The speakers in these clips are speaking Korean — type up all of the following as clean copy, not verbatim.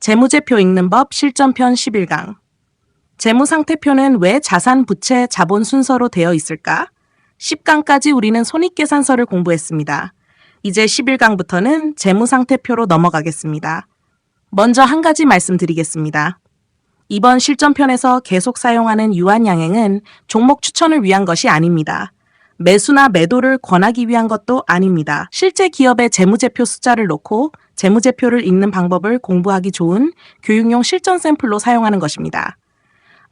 재무제표 읽는 법 실전편 11강. 재무상태표는 왜 자산, 부채, 자본 순서로 되어 있을까? 10강까지 우리는 손익계산서를 공부했습니다. 이제 11강부터는 재무상태표로 넘어가겠습니다. 먼저 한 가지 말씀드리겠습니다. 이번 실전편에서 계속 사용하는 유한양행은 종목 추천을 위한 것이 아닙니다. 매수나 매도를 권하기 위한 것도 아닙니다. 실제 기업의 재무제표 숫자를 놓고 재무제표를 읽는 방법을 공부하기 좋은 교육용 실전 샘플로 사용하는 것입니다.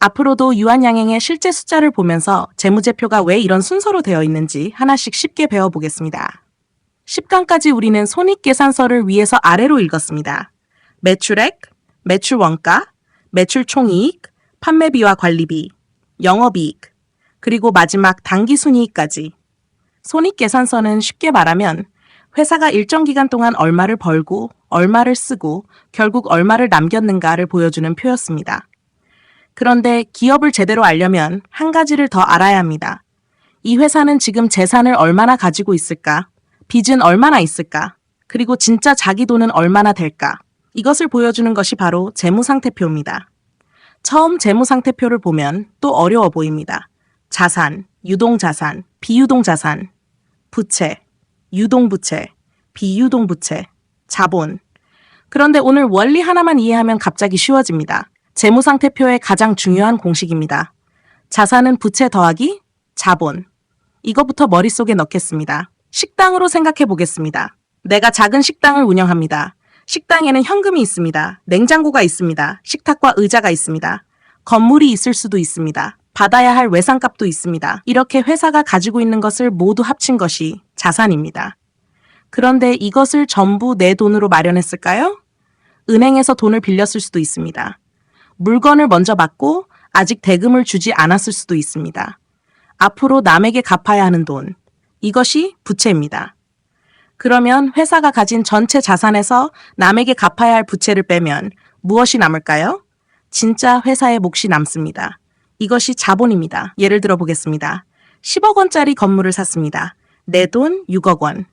앞으로도 유한양행의 실제 숫자를 보면서 재무제표가 왜 이런 순서로 되어 있는지 하나씩 쉽게 배워보겠습니다. 10강까지 우리는 손익계산서를 위에서 아래로 읽었습니다. 매출액, 매출원가, 매출총이익, 판매비와 관리비, 영업이익, 그리고 마지막 당기순이익까지. 손익계산서는 쉽게 말하면 회사가 일정 기간 동안 얼마를 벌고 얼마를 쓰고 결국 얼마를 남겼는가를 보여주는 표였습니다. 그런데 기업을 제대로 알려면 한 가지를 더 알아야 합니다. 이 회사는 지금 재산을 얼마나 가지고 있을까? 빚은 얼마나 있을까? 그리고 진짜 자기 돈은 얼마나 될까? 이것을 보여주는 것이 바로 재무상태표입니다. 처음 재무상태표를 보면 또 어려워 보입니다. 자산, 유동자산, 비유동자산, 부채, 유동부채, 비유동부채, 자본. 그런데 오늘 원리 하나만 이해하면 갑자기 쉬워집니다. 재무상태표의 가장 중요한 공식입니다. 자산은 부채 더하기 자본. 이거부터 머릿속에 넣겠습니다. 식당으로 생각해 보겠습니다. 내가 작은 식당을 운영합니다. 식당에는 현금이 있습니다. 냉장고가 있습니다. 식탁과 의자가 있습니다. 건물이 있을 수도 있습니다. 받아야 할 외상값도 있습니다. 이렇게 회사가 가지고 있는 것을 모두 합친 것이 자산입니다. 그런데 이것을 전부 내 돈으로 마련했을까요? 은행에서 돈을 빌렸을 수도 있습니다. 물건을 먼저 받고 아직 대금을 주지 않았을 수도 있습니다. 앞으로 남에게 갚아야 하는 돈, 이것이 부채입니다. 그러면 회사가 가진 전체 자산에서 남에게 갚아야 할 부채를 빼면 무엇이 남을까요? 진짜 회사의 몫이 남습니다. 이것이 자본입니다. 예를 들어 보겠습니다. 10억 원짜리 건물을 샀습니다. 내 돈 6억 원,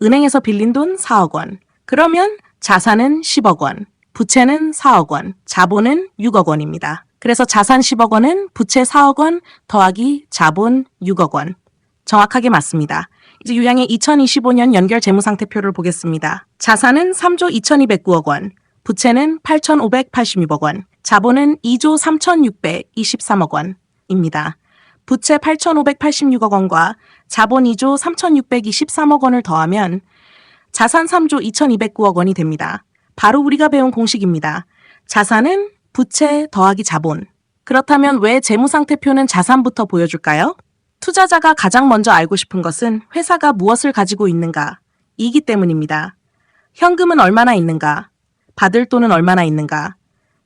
은행에서 빌린 돈 4억 원. 그러면 자산은 10억 원, 부채는 4억 원, 자본은 6억 원입니다. 그래서 자산 10억 원은 부채 4억 원 더하기 자본 6억 원. 정확하게 맞습니다. 이제 유양의 2025년 연결 재무상태표를 보겠습니다. 자산은 3조 2209억 원, 부채는 8,586억 원, 자본은 2조 3,623억 원입니다. 부채 8,586억 원과 자본 2조 3,623억 원을 더하면 자산 3조 2,209억 원이 됩니다. 바로 우리가 배운 공식입니다. 자산은 부채 더하기 자본. 그렇다면 왜 재무상태표는 자산부터 보여줄까요? 투자자가 가장 먼저 알고 싶은 것은 회사가 무엇을 가지고 있는가, 이기 때문입니다. 현금은 얼마나 있는가, 받을 돈은 얼마나 있는가,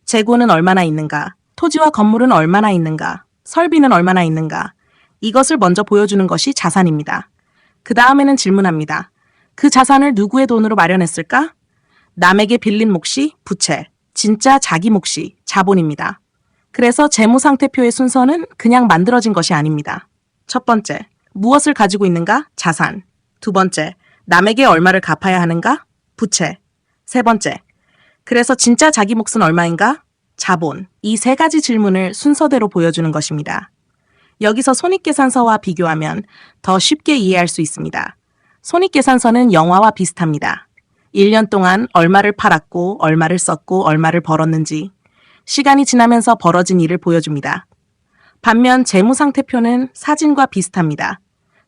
재고는 얼마나 있는가, 토지와 건물은 얼마나 있는가, 설비는 얼마나 있는가. 이것을 먼저 보여주는 것이 자산입니다. 그 다음에는 질문합니다. 그 자산을 누구의 돈으로 마련했을까? 남에게 빌린 몫이 부채, 진짜 자기 몫이 자본입니다. 그래서 재무상태표의 순서는 그냥 만들어진 것이 아닙니다. 첫 번째, 무엇을 가지고 있는가? 자산. 두 번째, 남에게 얼마를 갚아야 하는가? 부채. 세 번째, 그래서 진짜 자기 몫은 얼마인가? 자본. 이 세 가지 질문을 순서대로 보여주는 것입니다. 여기서 손익계산서와 비교하면 더 쉽게 이해할 수 있습니다. 손익계산서는 영화와 비슷합니다. 1년 동안 얼마를 팔았고 얼마를 썼고 얼마를 벌었는지, 시간이 지나면서 벌어진 일을 보여줍니다. 반면 재무상태표는 사진과 비슷합니다.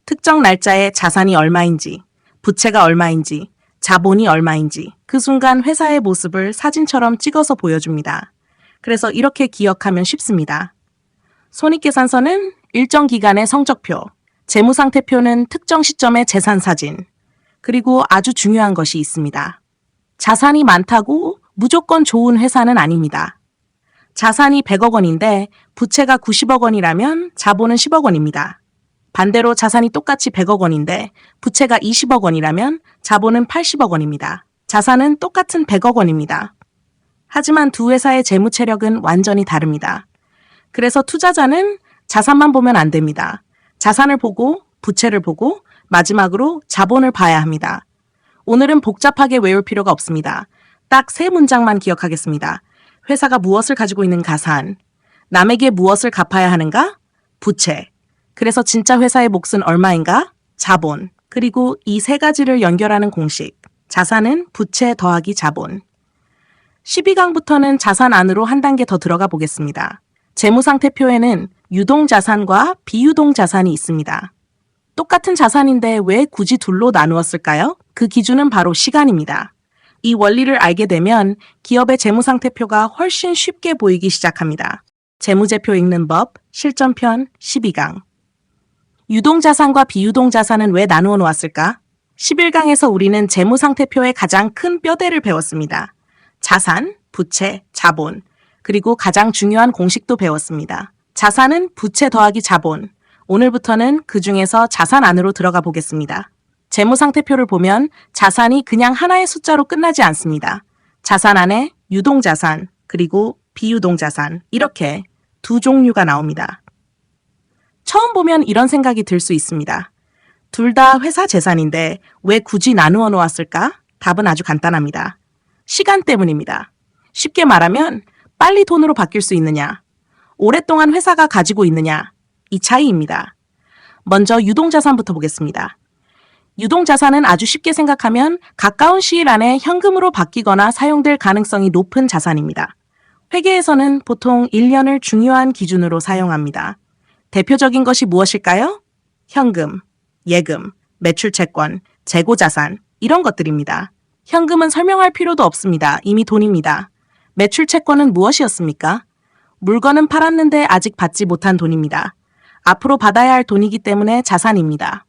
특정 날짜에 자산이 얼마인지, 부채가 얼마인지, 자본이 얼마인지 그 순간 회사의 모습을 사진처럼 찍어서 보여줍니다. 그래서 이렇게 기억하면 쉽습니다. 손익계산서는 일정 기간의 성적표, 재무상태표는 특정 시점의 재산 사진, 그리고 아주 중요한 것이 있습니다. 자산이 많다고 무조건 좋은 회사는 아닙니다. 자산이 100억 원인데 부채가 90억 원이라면 자본은 10억 원입니다. 반대로 자산이 똑같이 100억 원인데 부채가 20억 원이라면 자본은 80억 원입니다. 자산은 똑같은 100억 원입니다. 하지만 두 회사의 재무 체력은 완전히 다릅니다. 그래서 투자자는 자산만 보면 안 됩니다. 자산을 보고 부채를 보고 마지막으로 자본을 봐야 합니다. 오늘은 복잡하게 외울 필요가 없습니다. 딱 세 문장만 기억하겠습니다. 회사가 무엇을 가지고 있는 가산, 남에게 무엇을 갚아야 하는가? 부채. 그래서 진짜 회사의 몫은 얼마인가? 자본. 그리고 이 세 가지를 연결하는 공식. 자산은 부채 더하기 자본. 12강부터는 자산 안으로 한 단계 더 들어가 보겠습니다. 재무상태표에는 유동자산과 비유동자산이 있습니다. 똑같은 자산인데 왜 굳이 둘로 나누었을까요? 그 기준은 바로 시간입니다. 이 원리를 알게 되면 기업의 재무상태표가 훨씬 쉽게 보이기 시작합니다. 재무제표 읽는 법, 실전편 12강. 유동자산과 비유동자산은 왜 나누어 놓았을까? 11강에서 우리는 재무상태표의 가장 큰 뼈대를 배웠습니다. 자산, 부채, 자본, 그리고 가장 중요한 공식도 배웠습니다. 자산은 부채 더하기 자본. 오늘부터는 그 중에서 자산 안으로 들어가 보겠습니다. 재무상태표를 보면 자산이 그냥 하나의 숫자로 끝나지 않습니다. 자산 안에 유동자산, 그리고 비유동자산, 이렇게 두 종류가 나옵니다. 처음 보면 이런 생각이 들 수 있습니다. 둘 다 회사 재산인데 왜 굳이 나누어 놓았을까? 답은 아주 간단합니다. 시간 때문입니다. 쉽게 말하면 빨리 돈으로 바뀔 수 있느냐, 오랫동안 회사가 가지고 있느냐, 이 차이입니다. 먼저 유동자산부터 보겠습니다. 유동자산은 아주 쉽게 생각하면 가까운 시일 안에 현금으로 바뀌거나 사용될 가능성이 높은 자산입니다. 회계에서는 보통 1년을 중요한 기준으로 사용합니다. 대표적인 것이 무엇일까요? 현금, 예금, 매출채권, 재고자산, 이런 것들입니다. 현금은 설명할 필요도 없습니다. 이미 돈입니다. 매출채권은 무엇이었습니까? 물건은 팔았는데 아직 받지 못한 돈입니다. 앞으로 받아야 할 돈이기 때문에 자산입니다.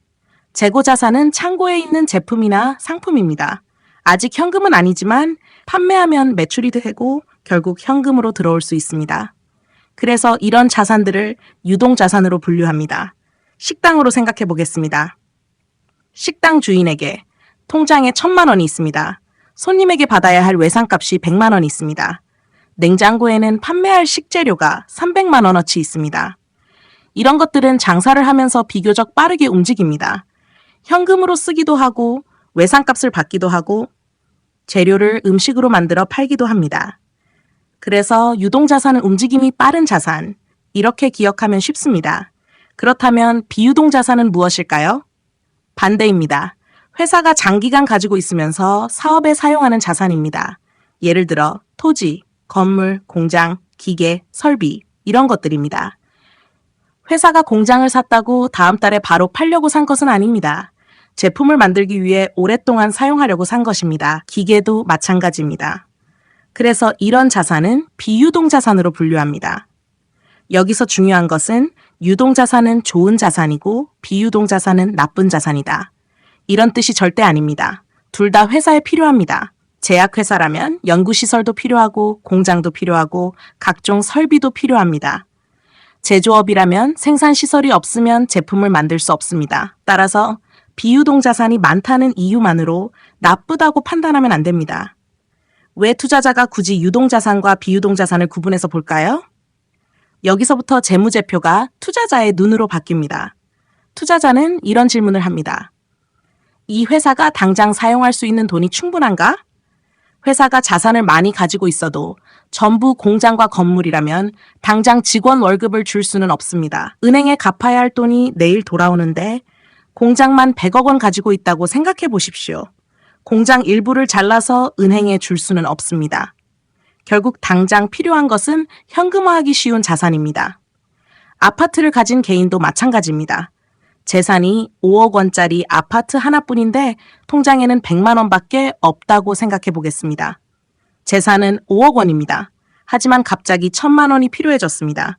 재고자산은 창고에 있는 제품이나 상품입니다. 아직 현금은 아니지만 판매하면 매출이 되고 결국 현금으로 들어올 수 있습니다. 그래서 이런 자산들을 유동자산으로 분류합니다. 식당으로 생각해 보겠습니다. 식당 주인에게 통장에 1,000만 원이 있습니다. 손님에게 받아야 할 외상값이 100만 원이 있습니다. 냉장고에는 판매할 식재료가 300만 원어치 있습니다. 이런 것들은 장사를 하면서 비교적 빠르게 움직입니다. 현금으로 쓰기도 하고 외상값을 받기도 하고 재료를 음식으로 만들어 팔기도 합니다. 그래서 유동자산은 움직임이 빠른 자산, 이렇게 기억하면 쉽습니다. 그렇다면 비유동자산은 무엇일까요? 반대입니다. 회사가 장기간 가지고 있으면서 사업에 사용하는 자산입니다. 예를 들어 토지, 건물, 공장, 기계, 설비, 이런 것들입니다. 회사가 공장을 샀다고 다음 달에 바로 팔려고 산 것은 아닙니다. 제품을 만들기 위해 오랫동안 사용하려고 산 것입니다. 기계도 마찬가지입니다. 그래서 이런 자산은 비유동자산으로 분류합니다. 여기서 중요한 것은 유동자산은 좋은 자산이고 비유동자산은 나쁜 자산이다. 이런 뜻이 절대 아닙니다. 둘 다 회사에 필요합니다. 제약회사라면 연구시설도 필요하고 공장도 필요하고 각종 설비도 필요합니다. 제조업이라면 생산시설이 없으면 제품을 만들 수 없습니다. 따라서 비유동자산이 많다는 이유만으로 나쁘다고 판단하면 안 됩니다. 왜 투자자가 굳이 유동자산과 비유동자산을 구분해서 볼까요? 여기서부터 재무제표가 투자자의 눈으로 바뀝니다. 투자자는 이런 질문을 합니다. 이 회사가 당장 사용할 수 있는 돈이 충분한가? 회사가 자산을 많이 가지고 있어도 전부 공장과 건물이라면 당장 직원 월급을 줄 수는 없습니다. 은행에 갚아야 할 돈이 내일 돌아오는데 공장만 100억 원 가지고 있다고 생각해 보십시오. 공장 일부를 잘라서 은행에 줄 수는 없습니다. 결국 당장 필요한 것은 현금화하기 쉬운 자산입니다. 아파트를 가진 개인도 마찬가지입니다. 재산이 5억 원짜리 아파트 하나뿐인데 통장에는 100만 원밖에 없다고 생각해 보겠습니다. 재산은 5억 원입니다. 하지만 갑자기 1,000만 원이 필요해졌습니다.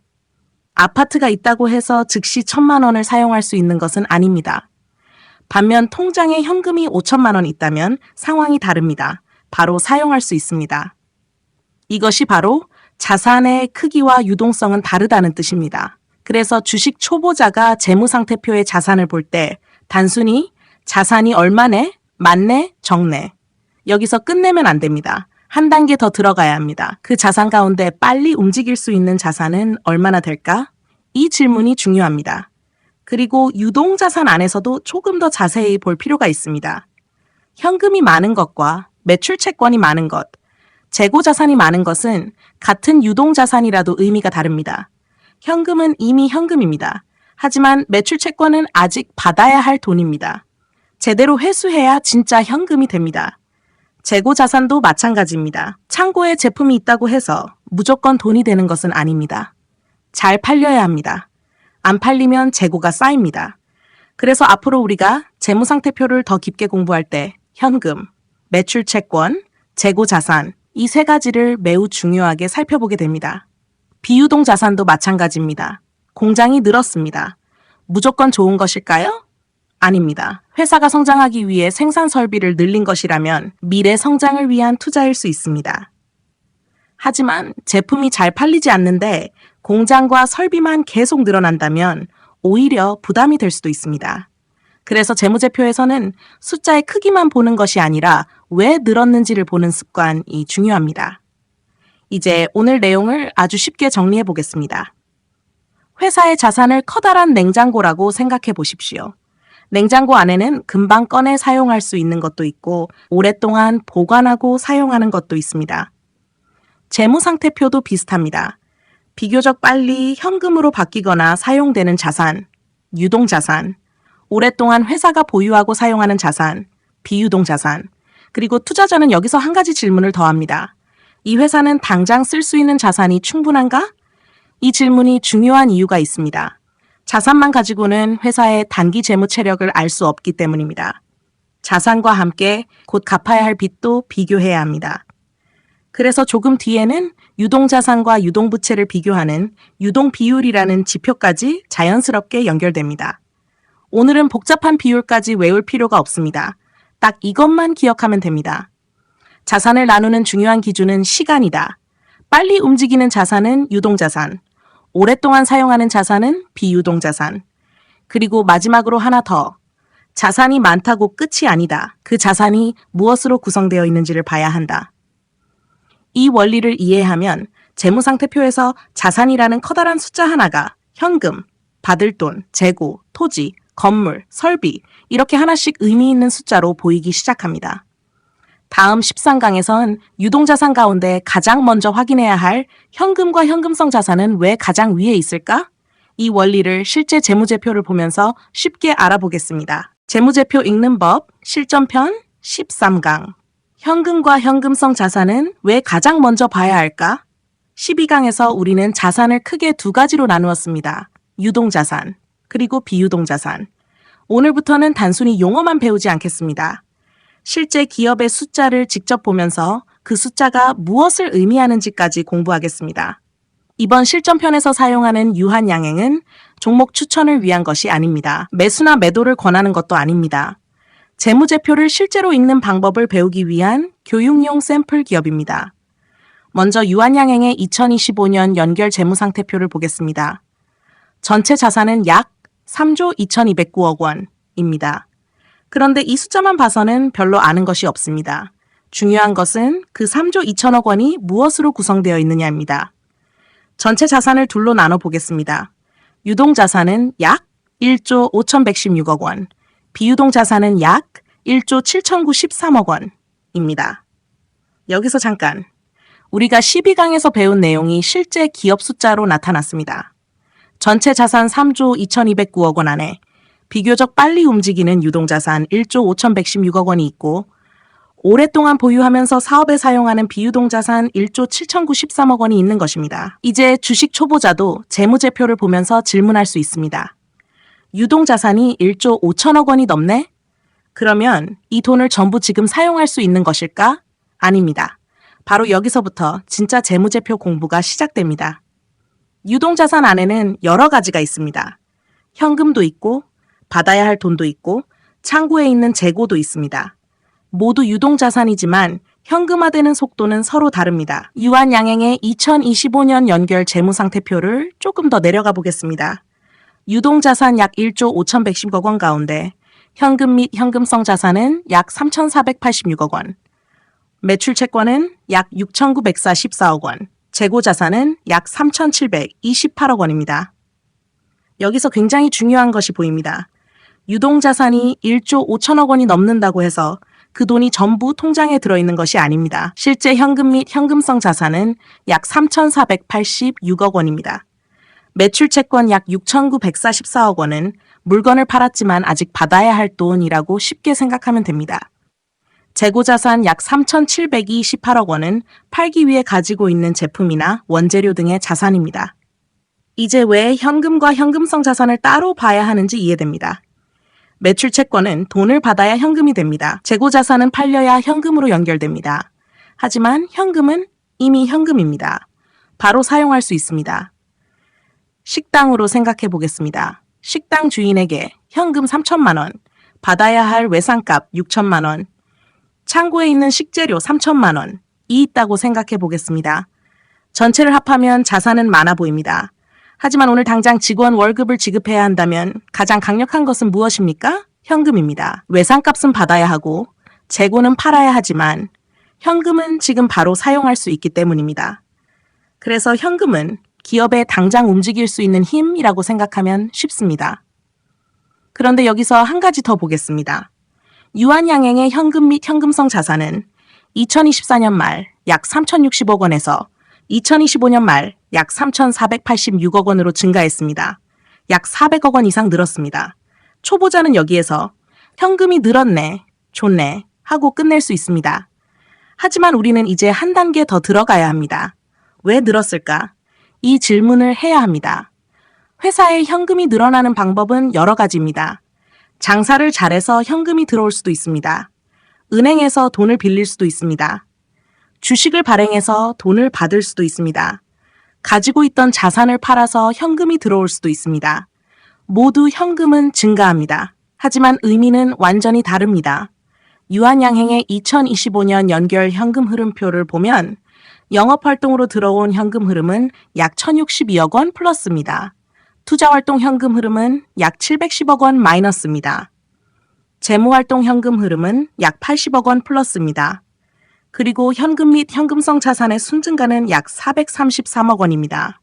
아파트가 있다고 해서 즉시 1,000만 원을 사용할 수 있는 것은 아닙니다. 반면 통장에 현금이 5천만 원 있다면 상황이 다릅니다. 바로 사용할 수 있습니다. 이것이 바로 자산의 크기와 유동성은 다르다는 뜻입니다. 그래서 주식 초보자가 재무상태표의 자산을 볼 때 단순히 자산이 얼마네, 많네, 적네. 여기서 끝내면 안 됩니다. 한 단계 더 들어가야 합니다. 그 자산 가운데 빨리 움직일 수 있는 자산은 얼마나 될까? 이 질문이 중요합니다. 그리고 유동자산 안에서도 조금 더 자세히 볼 필요가 있습니다. 현금이 많은 것과 매출채권이 많은 것, 재고 자산이 많은 것은 같은 유동 자산이라도 의미가 다릅니다. 현금은 이미 현금입니다. 하지만 매출 채권은 아직 받아야 할 돈입니다. 제대로 회수해야 진짜 현금이 됩니다. 재고 자산도 마찬가지입니다. 창고에 제품이 있다고 해서 무조건 돈이 되는 것은 아닙니다. 잘 팔려야 합니다. 안 팔리면 재고가 쌓입니다. 그래서 앞으로 우리가 재무상태표를 더 깊게 공부할 때 현금, 매출 채권, 재고 자산 이 세 가지를 매우 중요하게 살펴보게 됩니다. 비유동 자산도 마찬가지입니다. 공장이 늘었습니다. 무조건 좋은 것일까요? 아닙니다. 회사가 성장하기 위해 생산 설비를 늘린 것이라면 미래 성장을 위한 투자일 수 있습니다. 하지만 제품이 잘 팔리지 않는데 공장과 설비만 계속 늘어난다면 오히려 부담이 될 수도 있습니다. 그래서 재무제표에서는 숫자의 크기만 보는 것이 아니라 왜 늘었는지를 보는 습관이 중요합니다. 이제 오늘 내용을 아주 쉽게 정리해 보겠습니다. 회사의 자산을 커다란 냉장고라고 생각해 보십시오. 냉장고 안에는 금방 꺼내 사용할 수 있는 것도 있고 오랫동안 보관하고 사용하는 것도 있습니다. 재무상태표도 비슷합니다. 비교적 빨리 현금으로 바뀌거나 사용되는 자산, 유동자산, 오랫동안 회사가 보유하고 사용하는 자산, 비유동자산, 그리고 투자자는 여기서 한 가지 질문을 더합니다. 이 회사는 당장 쓸 수 있는 자산이 충분한가? 이 질문이 중요한 이유가 있습니다. 자산만 가지고는 회사의 단기 재무 체력을 알 수 없기 때문입니다. 자산과 함께 곧 갚아야 할 빚도 비교해야 합니다. 그래서 조금 뒤에는 유동자산과 유동부채를 비교하는 유동비율이라는 지표까지 자연스럽게 연결됩니다. 오늘은 복잡한 비율까지 외울 필요가 없습니다. 딱 이것만 기억하면 됩니다. 자산을 나누는 중요한 기준은 시간이다. 빨리 움직이는 자산은 유동자산, 오랫동안 사용하는 자산은 비유동자산. 그리고 마지막으로 하나 더. 자산이 많다고 끝이 아니다. 그 자산이 무엇으로 구성되어 있는지를 봐야 한다. 이 원리를 이해하면 재무상태표에서 자산이라는 커다란 숫자 하나가 현금, 받을 돈, 재고, 토지, 건물, 설비 이렇게 하나씩 의미 있는 숫자로 보이기 시작합니다. 다음 13강에선 유동자산 가운데 가장 먼저 확인해야 할 현금과 현금성 자산은 왜 가장 위에 있을까? 이 원리를 실제 재무제표를 보면서 쉽게 알아보겠습니다. 재무제표 읽는 법 실전편 13강 현금과 현금성 자산은 왜 가장 먼저 봐야 할까? 12강에서 우리는 자산을 크게 두 가지로 나누었습니다. 유동자산, 그리고 비유동자산. 오늘부터는 단순히 용어만 배우지 않겠습니다. 실제 기업의 숫자를 직접 보면서 그 숫자가 무엇을 의미하는지까지 공부하겠습니다. 이번 실전편에서 사용하는 유한양행은 종목 추천을 위한 것이 아닙니다. 매수나 매도를 권하는 것도 아닙니다. 재무제표를 실제로 읽는 방법을 배우기 위한 교육용 샘플 기업입니다. 먼저 유한양행의 2025년 연결 재무상태표를 보겠습니다. 전체 자산은 약 3조 2209억 원입니다. 그런데 이 숫자만 봐서는 별로 아는 것이 없습니다. 중요한 것은 그 3조 2천억 원이 무엇으로 구성되어 있느냐입니다. 전체 자산을 둘로 나눠 보겠습니다. 유동자산은 약 1조 5116억 원, 비유동자산은 약 1조 7913억 원입니다. 여기서 잠깐, 우리가 12강에서 배운 내용이 실제 기업 숫자로 나타났습니다. 전체 자산 3조 2209억 원 안에 비교적 빨리 움직이는 유동자산 1조 5116억 원이 있고 오랫동안 보유하면서 사업에 사용하는 비유동자산 1조 7913억 원이 있는 것입니다. 이제 주식 초보자도 재무제표를 보면서 질문할 수 있습니다. 유동자산이 1조 5천억 원이 넘네? 그러면 이 돈을 전부 지금 사용할 수 있는 것일까? 아닙니다. 바로 여기서부터 진짜 재무제표 공부가 시작됩니다. 유동자산 안에는 여러 가지가 있습니다. 현금도 있고 받아야 할 돈도 있고 창고에 있는 재고도 있습니다. 모두 유동자산이지만 현금화되는 속도는 서로 다릅니다. 유한양행의 2025년 연결 재무상태표를 조금 더 내려가 보겠습니다. 유동자산 약 1조 5110억 원 가운데 현금 및 현금성 자산은 약 3486억 원, 매출채권은 약 6944억 원, 재고자산은 약 3728억 원입니다. 여기서 굉장히 중요한 것이 보입니다. 유동자산이 1조 5천억 원이 넘는다고 해서 그 돈이 전부 통장에 들어있는 것이 아닙니다. 실제 현금 및 현금성 자산은 약 3,486억 원입니다. 매출 채권 약 6,944억 원은 물건을 팔았지만 아직 받아야 할 돈이라고 쉽게 생각하면 됩니다. 재고자산 약 3,728억 원은 팔기 위해 가지고 있는 제품이나 원재료 등의 자산입니다. 이제 왜 현금과 현금성 자산을 따로 봐야 하는지 이해됩니다. 매출 채권은 돈을 받아야 현금이 됩니다. 재고자산은 팔려야 현금으로 연결됩니다. 하지만 현금은 이미 현금입니다. 바로 사용할 수 있습니다. 식당으로 생각해 보겠습니다. 식당 주인에게 현금 3천만 원, 받아야 할 외상값 6천만 원, 창고에 있는 식재료 3천만 원이 있다고 생각해 보겠습니다. 전체를 합하면 자산은 많아 보입니다. 하지만 오늘 당장 직원 월급을 지급해야 한다면 가장 강력한 것은 무엇입니까? 현금입니다. 외상값은 받아야 하고 재고는 팔아야 하지만 현금은 지금 바로 사용할 수 있기 때문입니다. 그래서 현금은 기업에 당장 움직일 수 있는 힘이라고 생각하면 쉽습니다. 그런데 여기서 한 가지 더 보겠습니다. 유한양행의 현금 및 현금성 자산은 2024년 말 약 3,060억 원에서 2025년 말 약 3,486억 원으로 증가했습니다. 약 400억 원 이상 늘었습니다. 초보자는 여기에서 현금이 늘었네, 좋네 하고 끝낼 수 있습니다. 하지만 우리는 이제 한 단계 더 들어가야 합니다. 왜 늘었을까? 이 질문을 해야 합니다. 회사에 현금이 늘어나는 방법은 여러 가지입니다. 장사를 잘해서 현금이 들어올 수도 있습니다. 은행에서 돈을 빌릴 수도 있습니다. 주식을 발행해서 돈을 받을 수도 있습니다. 가지고 있던 자산을 팔아서 현금이 들어올 수도 있습니다. 모두 현금은 증가합니다. 하지만 의미는 완전히 다릅니다. 유한양행의 2025년 연결 현금 흐름표를 보면 영업활동으로 들어온 현금 흐름은 약 1,062억 원 플러스입니다. 투자활동 현금 흐름은 약 710억 원 마이너스입니다. 재무활동 현금 흐름은 약 80억 원 플러스입니다. 그리고 현금 및 현금성 자산의 순증가는 약 433억 원입니다.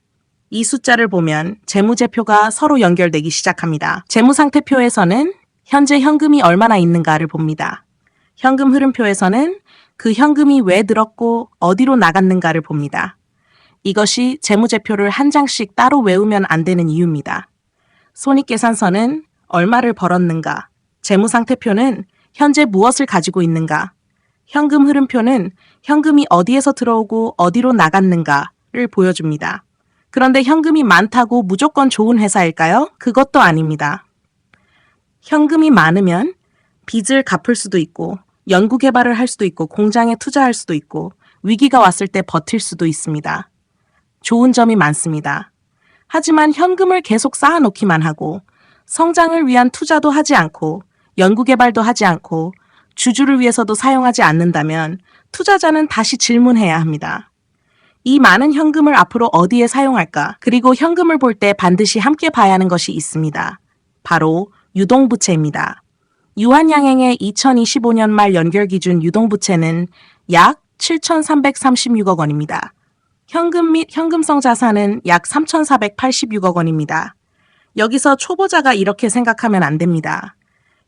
이 숫자를 보면 재무제표가 서로 연결되기 시작합니다. 재무상태표에서는 현재 현금이 얼마나 있는가를 봅니다. 현금 흐름표에서는 그 현금이 왜 들었고 어디로 나갔는가를 봅니다. 이것이 재무제표를 한 장씩 따로 외우면 안 되는 이유입니다. 손익계산서는 얼마를 벌었는가, 재무상태표는 현재 무엇을 가지고 있는가, 현금 흐름표는 현금이 어디에서 들어오고 어디로 나갔는가를 보여줍니다. 그런데 현금이 많다고 무조건 좋은 회사일까요? 그것도 아닙니다. 현금이 많으면 빚을 갚을 수도 있고 연구개발을 할 수도 있고 공장에 투자할 수도 있고 위기가 왔을 때 버틸 수도 있습니다. 좋은 점이 많습니다. 하지만 현금을 계속 쌓아놓기만 하고 성장을 위한 투자도 하지 않고 연구개발도 하지 않고 주주를 위해서도 사용하지 않는다면 투자자는 다시 질문해야 합니다. 이 많은 현금을 앞으로 어디에 사용할까? 그리고 현금을 볼 때 반드시 함께 봐야 하는 것이 있습니다. 바로 유동부채입니다. 유한양행의 2025년 말 연결 기준 유동부채는 약 7,336억 원입니다. 현금 및 현금성 자산은 약 3,486억 원입니다. 여기서 초보자가 이렇게 생각하면 안 됩니다.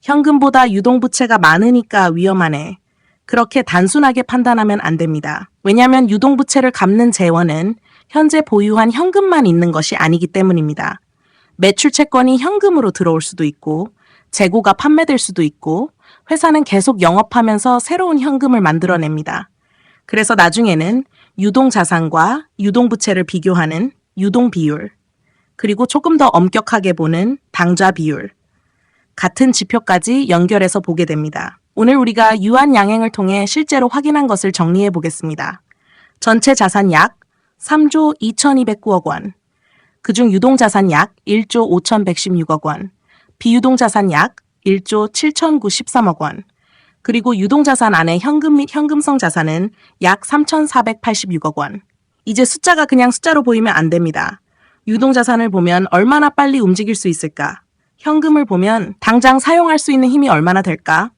현금보다 유동부채가 많으니까 위험하네. 그렇게 단순하게 판단하면 안 됩니다. 왜냐하면 유동부채를 갚는 재원은 현재 보유한 현금만 있는 것이 아니기 때문입니다. 매출 채권이 현금으로 들어올 수도 있고 재고가 판매될 수도 있고 회사는 계속 영업하면서 새로운 현금을 만들어냅니다. 그래서 나중에는 유동자산과 유동부채를 비교하는 유동비율, 그리고 조금 더 엄격하게 보는 당좌비율, 같은 지표까지 연결해서 보게 됩니다. 오늘 우리가 유한양행을 통해 실제로 확인한 것을 정리해 보겠습니다. 전체 자산 약 3조 2,209억 원, 그중 유동자산 약 1조 5,116억 원, 비유동자산 약 1조 7,913억 원, 그리고 유동자산 안에 현금 및 현금성 자산은 약 3,486억 원. 이제 숫자가 그냥 숫자로 보이면 안 됩니다. 유동자산을 보면 얼마나 빨리 움직일 수 있을까? 현금을 보면 당장 사용할 수 있는 힘이 얼마나 될까?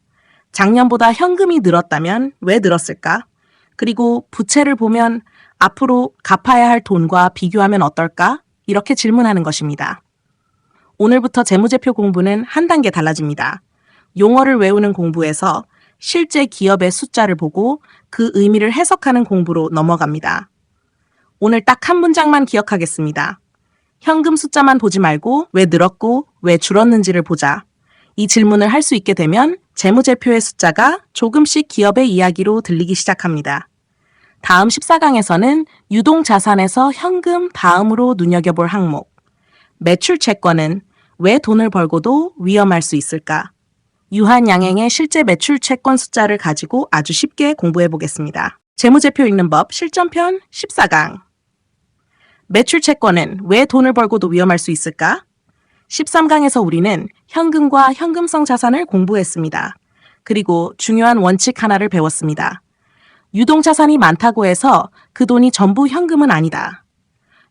작년보다 현금이 늘었다면 왜 늘었을까? 그리고 부채를 보면 앞으로 갚아야 할 돈과 비교하면 어떨까? 이렇게 질문하는 것입니다. 오늘부터 재무제표 공부는 한 단계 달라집니다. 용어를 외우는 공부에서 실제 기업의 숫자를 보고 그 의미를 해석하는 공부로 넘어갑니다. 오늘 딱 한 문장만 기억하겠습니다. 현금 숫자만 보지 말고 왜 늘었고 왜 줄었는지를 보자. 이 질문을 할 수 있게 되면 재무제표의 숫자가 조금씩 기업의 이야기로 들리기 시작합니다. 다음 14강에서는 유동자산에서 현금 다음으로 눈여겨볼 항목. 매출 채권은 왜 돈을 벌고도 위험할 수 있을까? 유한양행의 실제 매출 채권 숫자를 가지고 아주 쉽게 공부해 보겠습니다. 재무제표 읽는 법 실전편 14강. 매출 채권은 왜 돈을 벌고도 위험할 수 있을까? 13강에서 우리는 현금과 현금성 자산을 공부했습니다. 그리고 중요한 원칙 하나를 배웠습니다. 유동자산이 많다고 해서 그 돈이 전부 현금은 아니다.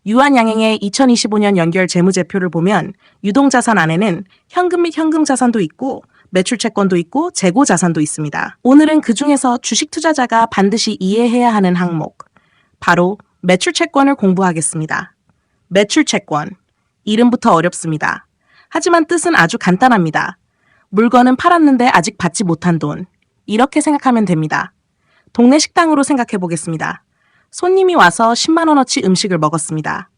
유한양행의 2025년 연결 재무제표를 보면 유동자산 안에는 현금 및 현금자산도 있고 매출채권도 있고 재고자산도 있습니다. 오늘은 그 중에서 주식 투자자가 반드시 이해해야 하는 항목, 바로 매출채권을 공부하겠습니다. 매출채권, 이름부터 어렵습니다. 하지만 뜻은 아주 간단합니다. 물건은 팔았는데 아직 받지 못한 돈, 이렇게 생각하면 됩니다. 동네 식당으로 생각해 보겠습니다. 손님이 와서 10만 원어치 음식을 먹었습니다.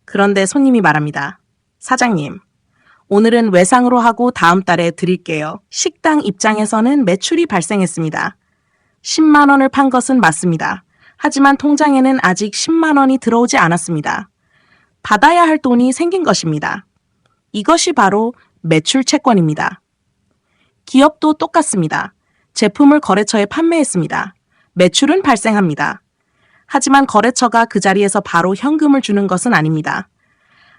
그런데 손님이 말합니다. 사장님, 오늘은 외상으로 하고 다음 달에 드릴게요. 식당 입장에서는 매출이 발생했습니다. 10만 원을 판 것은 맞습니다. 하지만 통장에는 아직 10만 원이 들어오지 않았습니다. 받아야 할 돈이 생긴 것입니다. 이것이 바로 매출 채권입니다. 기업도 똑같습니다. 제품을 거래처에 판매했습니다. 매출은 발생합니다. 하지만 거래처가 그 자리에서 바로 현금을 주는 것은 아닙니다.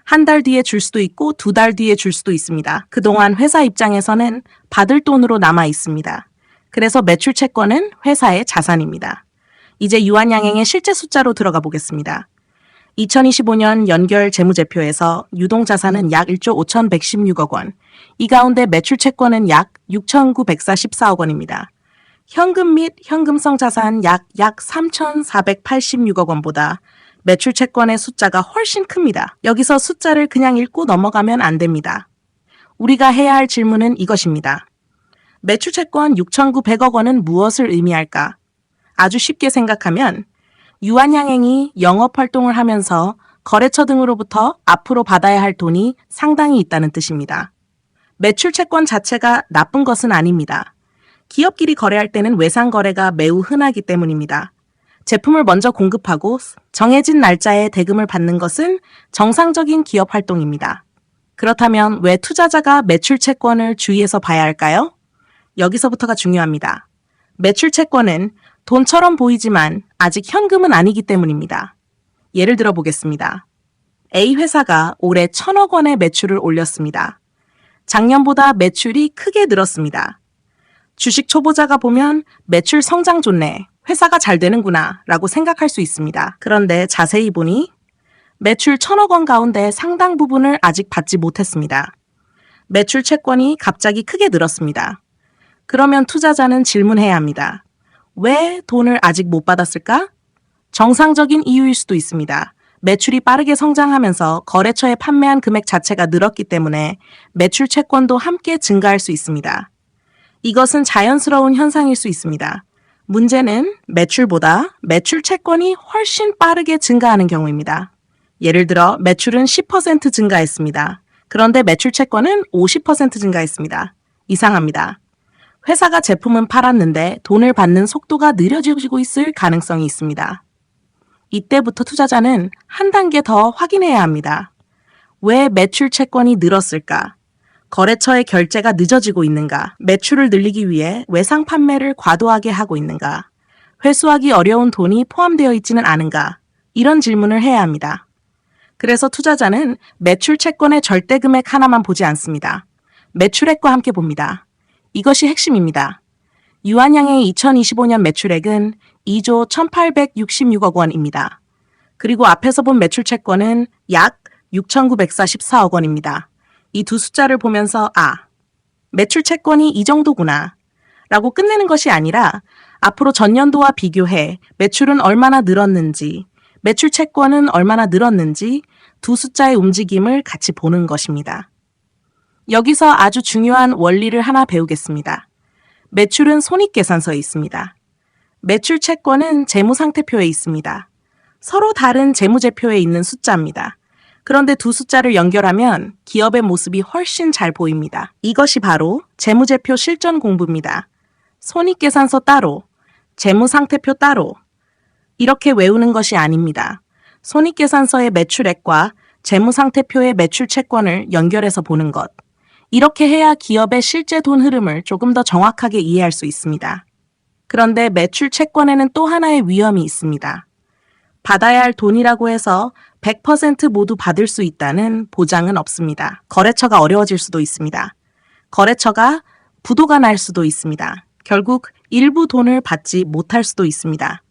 한 달 뒤에 줄 수도 있고 2달 뒤에 줄 수도 있습니다. 그동안 회사 입장에서는 받을 돈으로 남아 있습니다. 그래서 매출 채권은 회사의 자산입니다. 이제 유한양행의 실제 숫자로 들어가 보겠습니다. 2025년 연결 재무제표에서 유동자산은 약 1조 5,116억 원, 이 가운데 매출채권은 약 6,944억 원입니다. 현금 및 현금성 자산 약 3,486억 원보다 매출채권의 숫자가 훨씬 큽니다. 여기서 숫자를 그냥 읽고 넘어가면 안 됩니다. 우리가 해야 할 질문은 이것입니다. 매출채권 6,900억 원은 무엇을 의미할까? 아주 쉽게 생각하면 유한양행이 영업활동을 하면서 거래처 등으로부터 앞으로 받아야 할 돈이 상당히 있다는 뜻입니다. 매출채권 자체가 나쁜 것은 아닙니다. 기업끼리 거래할 때는 외상거래가 매우 흔하기 때문입니다. 제품을 먼저 공급하고 정해진 날짜에 대금을 받는 것은 정상적인 기업 활동입니다. 그렇다면 왜 투자자가 매출채권을 주의해서 봐야 할까요? 여기서부터가 중요합니다. 매출채권은 돈처럼 보이지만 아직 현금은 아니기 때문입니다. 예를 들어 보겠습니다. A 회사가 올해 1,000억 원의 매출을 올렸습니다. 작년보다 매출이 크게 늘었습니다. 주식 초보자가 보면 매출 성장 좋네, 회사가 잘 되는구나 라고 생각할 수 있습니다. 그런데 자세히 보니 매출 1,000억 원 가운데 상당 부분을 아직 받지 못했습니다. 매출 채권이 갑자기 크게 늘었습니다. 그러면 투자자는 질문해야 합니다. 왜 돈을 아직 못 받았을까? 정상적인 이유일 수도 있습니다. 매출이 빠르게 성장하면서 거래처에 판매한 금액 자체가 늘었기 때문에 매출 채권도 함께 증가할 수 있습니다. 이것은 자연스러운 현상일 수 있습니다. 문제는 매출보다 매출 채권이 훨씬 빠르게 증가하는 경우입니다. 예를 들어 매출은 10% 증가했습니다. 그런데 매출 채권은 50% 증가했습니다. 이상합니다. 회사가 제품은 팔았는데 돈을 받는 속도가 느려지고 있을 가능성이 있습니다. 이때부터 투자자는 한 단계 더 확인해야 합니다. 왜 매출 채권이 늘었을까? 거래처의 결제가 늦어지고 있는가? 매출을 늘리기 위해 외상 판매를 과도하게 하고 있는가? 회수하기 어려운 돈이 포함되어 있지는 않은가? 이런 질문을 해야 합니다. 그래서 투자자는 매출 채권의 절대 금액 하나만 보지 않습니다. 매출액과 함께 봅니다. 이것이 핵심입니다. 유한양행의 2025년 매출액은 2조 1,866억 원입니다. 그리고 앞에서 본 매출채권은 약 6,944억 원입니다. 이 두 숫자를 보면서 매출채권이 이 정도구나 라고 끝내는 것이 아니라 앞으로 전년도와 비교해 매출은 얼마나 늘었는지, 매출채권은 얼마나 늘었는지 두 숫자의 움직임을 같이 보는 것입니다. 여기서 아주 중요한 원리를 하나 배우겠습니다. 매출은 손익계산서에 있습니다. 매출 채권은 재무상태표에 있습니다. 서로 다른 재무제표에 있는 숫자입니다. 그런데 두 숫자를 연결하면 기업의 모습이 훨씬 잘 보입니다. 이것이 바로 재무제표 실전 공부입니다. 손익계산서 따로, 재무상태표 따로, 이렇게 외우는 것이 아닙니다. 손익계산서의 매출액과 재무상태표의 매출채권을 연결해서 보는 것. 이렇게 해야 기업의 실제 돈 흐름을 조금 더 정확하게 이해할 수 있습니다. 그런데 매출채권에는 또 하나의 위험이 있습니다. 받아야 할 돈이라고 해서 100% 모두 받을 수 있다는 보장은 없습니다. 거래처가 어려워질 수도 있습니다. 거래처가 부도가 날 수도 있습니다. 결국 일부 돈을 받지 못할 수도 있습니다.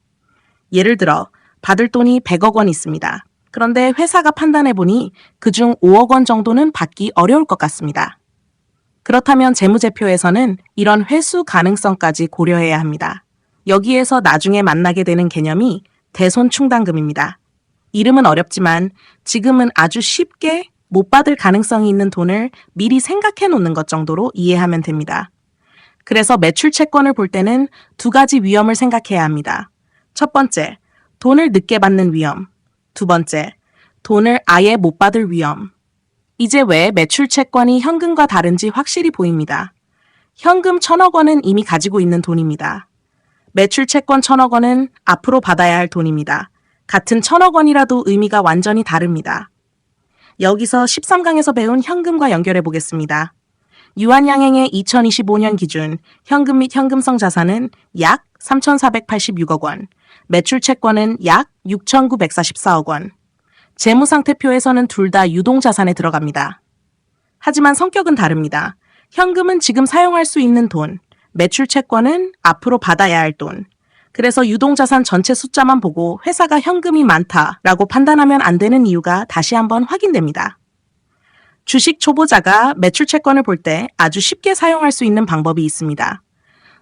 예를 들어 받을 돈이 100억 원 있습니다. 그런데 회사가 판단해보니 그중 5억 원 정도는 받기 어려울 것 같습니다. 그렇다면 재무제표에서는 이런 회수 가능성까지 고려해야 합니다. 여기에서 나중에 만나게 되는 개념이 대손충당금입니다. 이름은 어렵지만 지금은 아주 쉽게 못 받을 가능성이 있는 돈을 미리 생각해 놓는 것 정도로 이해하면 됩니다. 그래서 매출 채권을 볼 때는 두 가지 위험을 생각해야 합니다. 첫 번째, 돈을 늦게 받는 위험. 두 번째, 돈을 아예 못 받을 위험. 이제 왜 매출 채권이 현금과 다른지 확실히 보입니다. 현금 1,000억 원은 이미 가지고 있는 돈입니다. 매출 채권 1,000억 원은 앞으로 받아야 할 돈입니다. 같은 1,000억 원이라도 의미가 완전히 다릅니다. 여기서 13강에서 배운 현금과 연결해 보겠습니다. 유한양행의 2025년 기준 현금 및 현금성 자산은 약 3,486억 원, 매출 채권은 약 6,944억 원. 재무상태표에서는 둘 다 유동자산에 들어갑니다. 하지만 성격은 다릅니다. 현금은 지금 사용할 수 있는 돈, 매출 채권은 앞으로 받아야 할 돈. 그래서 유동자산 전체 숫자만 보고 회사가 현금이 많다라고 판단하면 안 되는 이유가 다시 한번 확인됩니다. 주식 초보자가 매출 채권을 볼 때 아주 쉽게 사용할 수 있는 방법이 있습니다.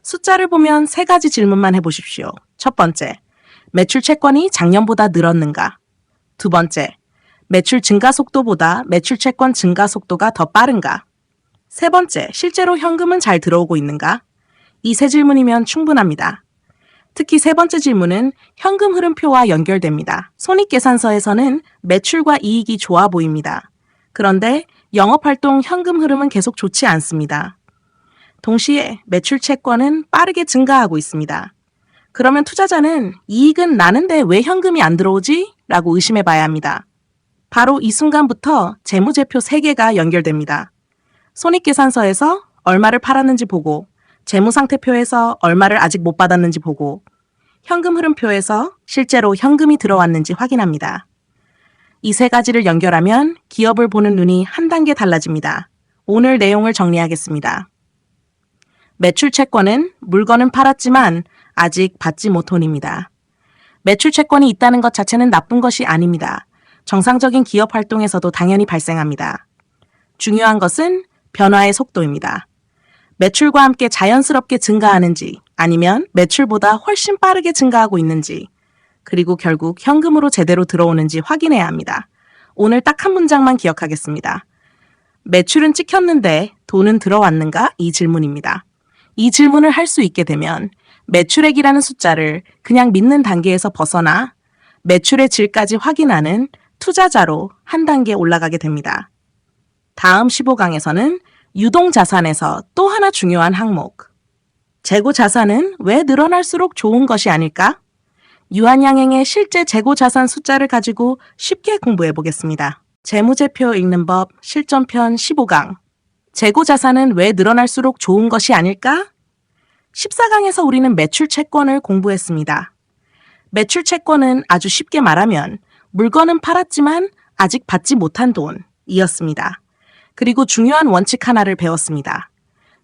숫자를 보면 세 가지 질문만 해보십시오. 첫 번째, 매출 채권이 작년보다 늘었는가? 두 번째, 매출 증가 속도보다 매출 채권 증가 속도가 더 빠른가? 세 번째, 실제로 현금은 잘 들어오고 있는가? 이 세 질문이면 충분합니다. 특히 세 번째 질문은 현금 흐름표와 연결됩니다. 손익계산서에서는 매출과 이익이 좋아 보입니다. 그런데 영업활동 현금 흐름은 계속 좋지 않습니다. 동시에 매출 채권은 빠르게 증가하고 있습니다. 그러면 투자자는 이익은 나는데 왜 현금이 안 들어오지? 라고 의심해 봐야 합니다. 바로 이 순간부터 재무제표 3개가 연결됩니다. 손익계산서에서 얼마를 팔았는지 보고, 재무상태표에서 얼마를 아직 못 받았는지 보고, 현금 흐름표에서 실제로 현금이 들어왔는지 확인합니다. 이 세 가지를 연결하면 기업을 보는 눈이 한 단계 달라집니다. 오늘 내용을 정리하겠습니다. 매출 채권은 물건은 팔았지만 아직 받지 못혼입니다. 매출 채권이 있다는 것 자체는 나쁜 것이 아닙니다. 정상적인 기업 활동에서도 당연히 발생합니다. 중요한 것은 변화의 속도입니다. 매출과 함께 자연스럽게 증가하는지 아니면 매출보다 훨씬 빠르게 증가하고 있는지 그리고 결국 현금으로 제대로 들어오는지 확인해야 합니다. 오늘 딱 한 문장만 기억하겠습니다. 매출은 찍혔는데 돈은 들어왔는가? 이 질문입니다. 이 질문을 할 수 있게 되면 매출액이라는 숫자를 그냥 믿는 단계에서 벗어나 매출의 질까지 확인하는 투자자로 한 단계 올라가게 됩니다. 다음 15강에서는 유동자산에서 또 하나 중요한 항목. 재고자산은 왜 늘어날수록 좋은 것이 아닐까? 유한양행의 실제 재고자산 숫자를 가지고 쉽게 공부해 보겠습니다. 재무제표 읽는 법 실전편 15강. 재고자산은 왜 늘어날수록 좋은 것이 아닐까? 14강에서 우리는 매출 채권을 공부했습니다. 매출 채권은 아주 쉽게 말하면 물건은 팔았지만 아직 받지 못한 돈이었습니다. 그리고 중요한 원칙 하나를 배웠습니다.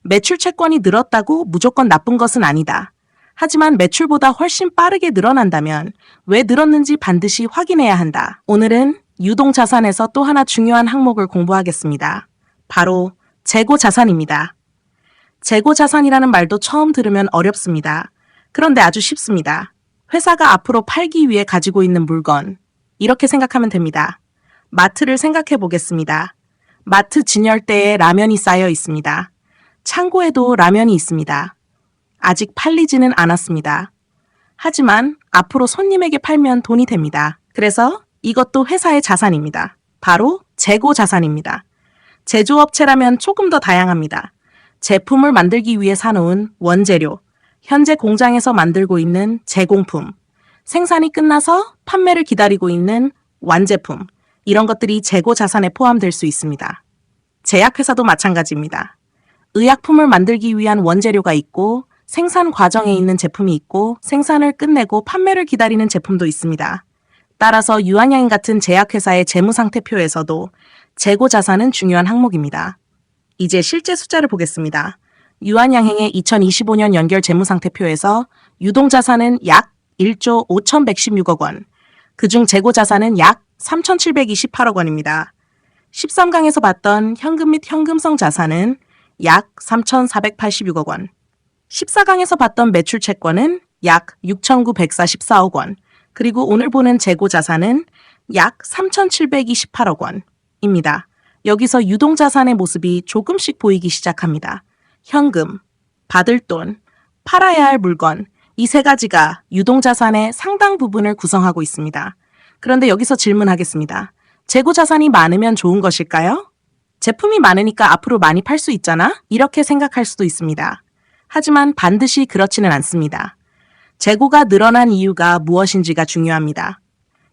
매출 채권이 늘었다고 무조건 나쁜 것은 아니다. 하지만 매출보다 훨씬 빠르게 늘어난다면 왜 늘었는지 반드시 확인해야 한다. 오늘은 유동자산에서 또 하나 중요한 항목을 공부하겠습니다. 바로 재고자산입니다. 재고자산이라는 말도 처음 들으면 어렵습니다. 그런데 아주 쉽습니다. 회사가 앞으로 팔기 위해 가지고 있는 물건, 이렇게 생각하면 됩니다. 마트를 생각해 보겠습니다. 마트 진열대에 라면이 쌓여 있습니다. 창고에도 라면이 있습니다. 아직 팔리지는 않았습니다. 하지만 앞으로 손님에게 팔면 돈이 됩니다. 그래서 이것도 회사의 자산입니다. 바로 재고 자산입니다. 제조업체라면 조금 더 다양합니다. 제품을 만들기 위해 사놓은 원재료, 현재 공장에서 만들고 있는 제공품, 생산이 끝나서 판매를 기다리고 있는 완제품, 이런 것들이 재고 자산에 포함될 수 있습니다. 제약회사도 마찬가지입니다. 의약품을 만들기 위한 원재료가 있고 생산 과정에 있는 제품이 있고 생산을 끝내고 판매를 기다리는 제품도 있습니다. 따라서 유한양행 같은 제약회사의 재무상태표에서도 재고 자산은 중요한 항목입니다. 이제 실제 숫자를 보겠습니다. 유한양행의 2025년 연결 재무상태표에서 유동자산은 약 1조 5,116억 원, 그중 재고자산은 약 3,728억 원입니다. 13강에서 봤던 현금 및 현금성 자산은 약 3,486억 원, 14강에서 봤던 매출 채권은 약 6,944억 원, 그리고 오늘 보는 재고자산은 약 3,728억 원입니다. 여기서 유동자산의 모습이 조금씩 보이기 시작합니다. 현금, 받을 돈, 팔아야 할 물건, 이 세 가지가 유동자산의 상당 부분을 구성하고 있습니다. 그런데 여기서 질문하겠습니다. 재고자산이 많으면 좋은 것일까요? 제품이 많으니까 앞으로 많이 팔 수 있잖아? 이렇게 생각할 수도 있습니다. 하지만 반드시 그렇지는 않습니다. 재고가 늘어난 이유가 무엇인지가 중요합니다.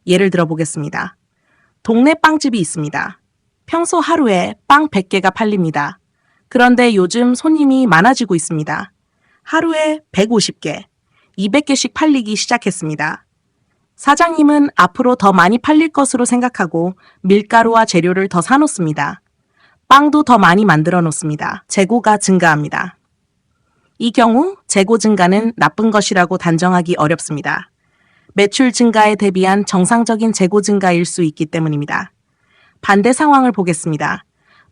예를 들어 보겠습니다. 동네 빵집이 있습니다. 평소 하루에 빵 100개가 팔립니다. 그런데 요즘 손님이 많아지고 있습니다. 하루에 150개, 200개씩 팔리기 시작했습니다. 사장님은 앞으로 더 많이 팔릴 것으로 생각하고 밀가루와 재료를 더 사놓습니다. 빵도 더 많이 만들어 놓습니다. 재고가 증가합니다. 이 경우 재고 증가는 나쁜 것이라고 단정하기 어렵습니다. 매출 증가에 대비한 정상적인 재고 증가일 수 있기 때문입니다. 반대 상황을 보겠습니다.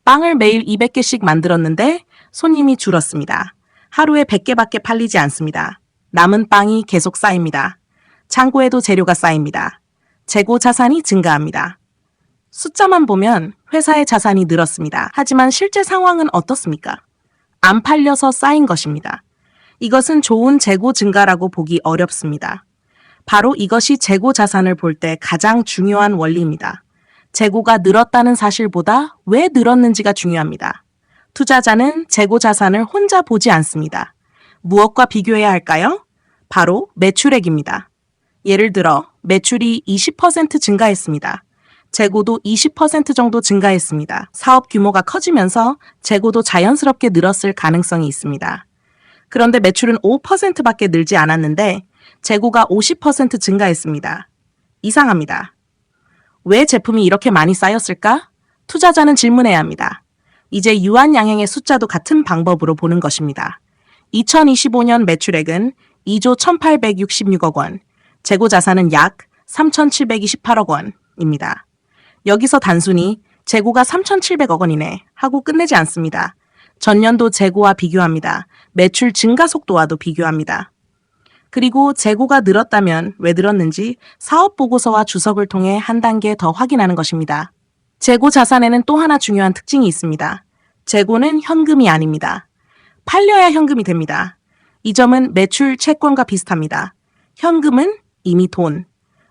빵을 매일 200개씩 만들었는데 손님이 줄었습니다. 하루에 100개밖에 팔리지 않습니다. 남은 빵이 계속 쌓입니다. 창고에도 재료가 쌓입니다. 재고 자산이 증가합니다. 숫자만 보면 회사의 자산이 늘었습니다. 하지만 실제 상황은 어떻습니까? 안 팔려서 쌓인 것입니다. 이것은 좋은 재고 증가라고 보기 어렵습니다. 바로 이것이 재고 자산을 볼 때 가장 중요한 원리입니다. 재고가 늘었다는 사실보다 왜 늘었는지가 중요합니다. 투자자는 재고 자산을 혼자 보지 않습니다. 무엇과 비교해야 할까요? 바로 매출액입니다. 예를 들어 매출이 20% 증가했습니다. 재고도 20% 정도 증가했습니다. 사업 규모가 커지면서 재고도 자연스럽게 늘었을 가능성이 있습니다. 그런데 매출은 5%밖에 늘지 않았는데 재고가 50% 증가했습니다. 이상합니다. 왜 제품이 이렇게 많이 쌓였을까? 투자자는 질문해야 합니다. 이제 유한양행의 숫자도 같은 방법으로 보는 것입니다. 2025년 매출액은 2조 1,866억 원, 재고자산은 약 3,728억 원입니다. 여기서 단순히 재고가 3,700억 원이네 하고 끝내지 않습니다. 전년도 재고와 비교합니다. 매출 증가 속도와도 비교합니다. 그리고 재고가 늘었다면 왜 늘었는지 사업보고서와 주석을 통해 한 단계 더 확인하는 것입니다. 재고 자산에는 또 하나 중요한 특징이 있습니다. 재고는 현금이 아닙니다. 팔려야 현금이 됩니다. 이 점은 매출 채권과 비슷합니다. 현금은 이미 돈,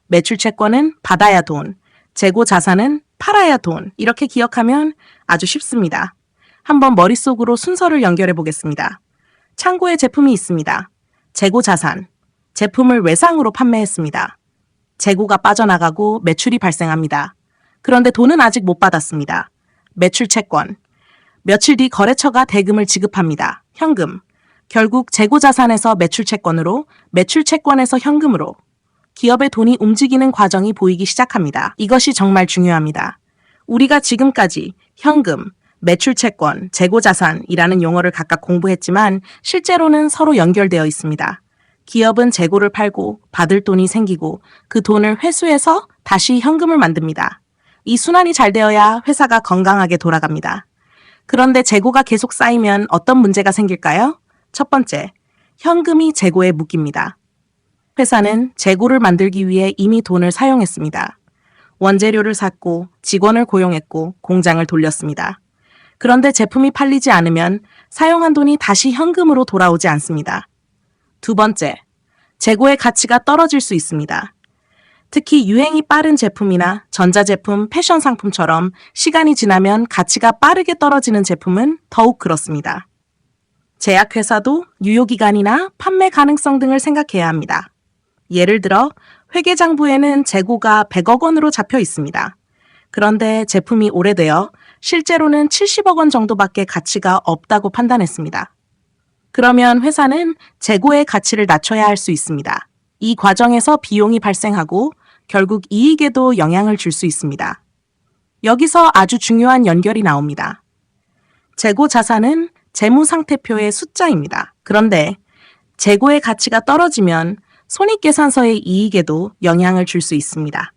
매출 채권은 받아야 돈, 재고 자산은 팔아야 돈. 이렇게 기억하면 아주 쉽습니다. 한번 머릿속으로 순서를 연결해 보겠습니다. 창고에 제품이 있습니다. 재고 자산, 제품을 외상으로 판매했습니다. 재고가 빠져나가고 매출이 발생합니다. 그런데 돈은 아직 못 받았습니다. 매출 채권, 며칠 뒤 거래처가 대금을 지급합니다. 현금, 결국 재고 자산에서 매출 채권으로, 매출 채권에서 현금으로 기업의 돈이 움직이는 과정이 보이기 시작합니다. 이것이 정말 중요합니다. 우리가 지금까지 현금, 매출 채권, 재고 자산이라는 용어를 각각 공부했지만 실제로는 서로 연결되어 있습니다. 기업은 재고를 팔고 받을 돈이 생기고 그 돈을 회수해서 다시 현금을 만듭니다. 이 순환이 잘 되어야 회사가 건강하게 돌아갑니다. 그런데 재고가 계속 쌓이면 어떤 문제가 생길까요? 첫 번째, 현금이 재고에 묶입니다. 회사는 재고를 만들기 위해 이미 돈을 사용했습니다. 원재료를 샀고 직원을 고용했고 공장을 돌렸습니다. 그런데 제품이 팔리지 않으면 사용한 돈이 다시 현금으로 돌아오지 않습니다. 두 번째, 재고의 가치가 떨어질 수 있습니다. 특히 유행이 빠른 제품이나 전자제품, 패션 상품처럼 시간이 지나면 가치가 빠르게 떨어지는 제품은 더욱 그렇습니다. 제약회사도 유효기간이나 판매 가능성 등을 생각해야 합니다. 예를 들어 회계장부에는 재고가 100억 원으로 잡혀 있습니다. 그런데 제품이 오래되어 실제로는 70억 원 정도밖에 가치가 없다고 판단했습니다. 그러면 회사는 재고의 가치를 낮춰야 할 수 있습니다. 이 과정에서 비용이 발생하고 결국 이익에도 영향을 줄 수 있습니다. 여기서 아주 중요한 연결이 나옵니다. 재고 자산은 재무상태표의 숫자입니다. 그런데 재고의 가치가 떨어지면 손익계산서의 이익에도 영향을 줄 수 있습니다.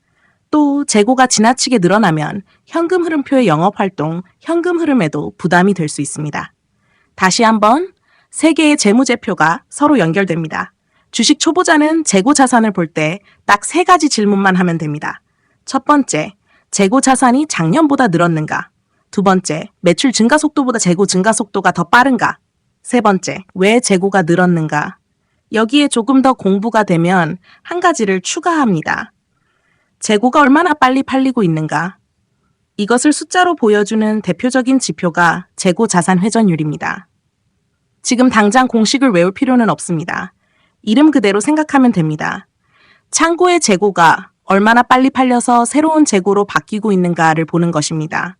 또 재고가 지나치게 늘어나면 현금 흐름표의 영업활동, 현금 흐름에도 부담이 될 수 있습니다. 다시 한번 세 개의 재무제표가 서로 연결됩니다. 주식 초보자는 재고 자산을 볼 때 딱 세 가지 질문만 하면 됩니다. 첫 번째, 재고 자산이 작년보다 늘었는가? 두 번째, 매출 증가 속도보다 재고 증가 속도가 더 빠른가? 세 번째, 왜 재고가 늘었는가? 여기에 조금 더 공부가 되면 한 가지를 추가합니다. 재고가 얼마나 빨리 팔리고 있는가? 이것을 숫자로 보여주는 대표적인 지표가 재고 자산 회전율입니다. 지금 당장 공식을 외울 필요는 없습니다. 이름 그대로 생각하면 됩니다. 창고의 재고가 얼마나 빨리 팔려서 새로운 재고로 바뀌고 있는가를 보는 것입니다.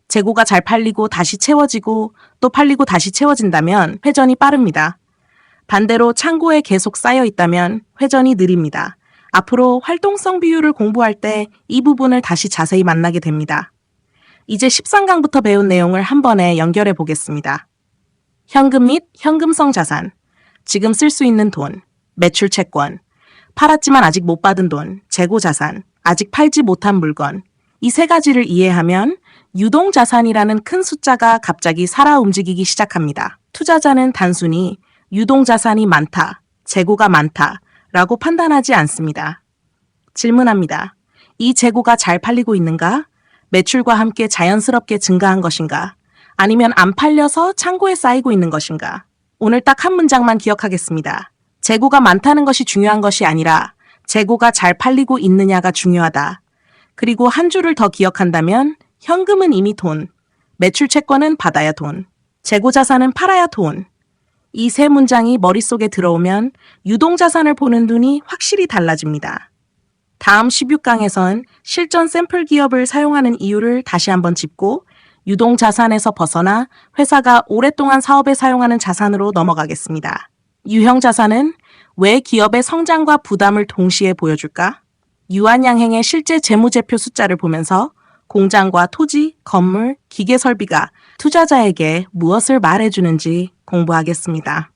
재고가 잘 팔리고 다시 채워지고 또 팔리고 다시 채워진다면 회전이 빠릅니다. 반대로 창고에 계속 쌓여 있다면 회전이 느립니다. 앞으로 활동성 비율을 공부할 때 이 부분을 다시 자세히 만나게 됩니다. 이제 13강부터 배운 내용을 한 번에 연결해 보겠습니다. 현금 및 현금성 자산, 지금 쓸 수 있는 돈, 매출 채권, 팔았지만 아직 못 받은 돈, 재고 자산, 아직 팔지 못한 물건, 이 세 가지를 이해하면 유동자산이라는 큰 숫자가 갑자기 살아 움직이기 시작합니다. 투자자는 단순히 유동자산이 많다, 재고가 많다 라고 판단하지 않습니다. 질문합니다. 이 재고가 잘 팔리고 있는가? 매출과 함께 자연스럽게 증가한 것인가? 아니면 안 팔려서 창고에 쌓이고 있는 것인가? 오늘 딱 한 문장만 기억하겠습니다. 재고가 많다는 것이 중요한 것이 아니라 재고가 잘 팔리고 있느냐가 중요하다. 그리고 한 줄을 더 기억한다면 현금은 이미 돈, 매출 채권은 받아야 돈, 재고 자산은 팔아야 돈. 이 세 문장이 머릿속에 들어오면 유동자산을 보는 눈이 확실히 달라집니다. 다음 16강에선 실전 샘플 기업을 사용하는 이유를 다시 한번 짚고 유동자산에서 벗어나 회사가 오랫동안 사업에 사용하는 자산으로 넘어가겠습니다. 유형자산은 왜 기업의 성장과 부담을 동시에 보여줄까? 유한양행의 실제 재무제표 숫자를 보면서 공장과 토지, 건물, 기계 설비가 투자자에게 무엇을 말해주는지 공부하겠습니다.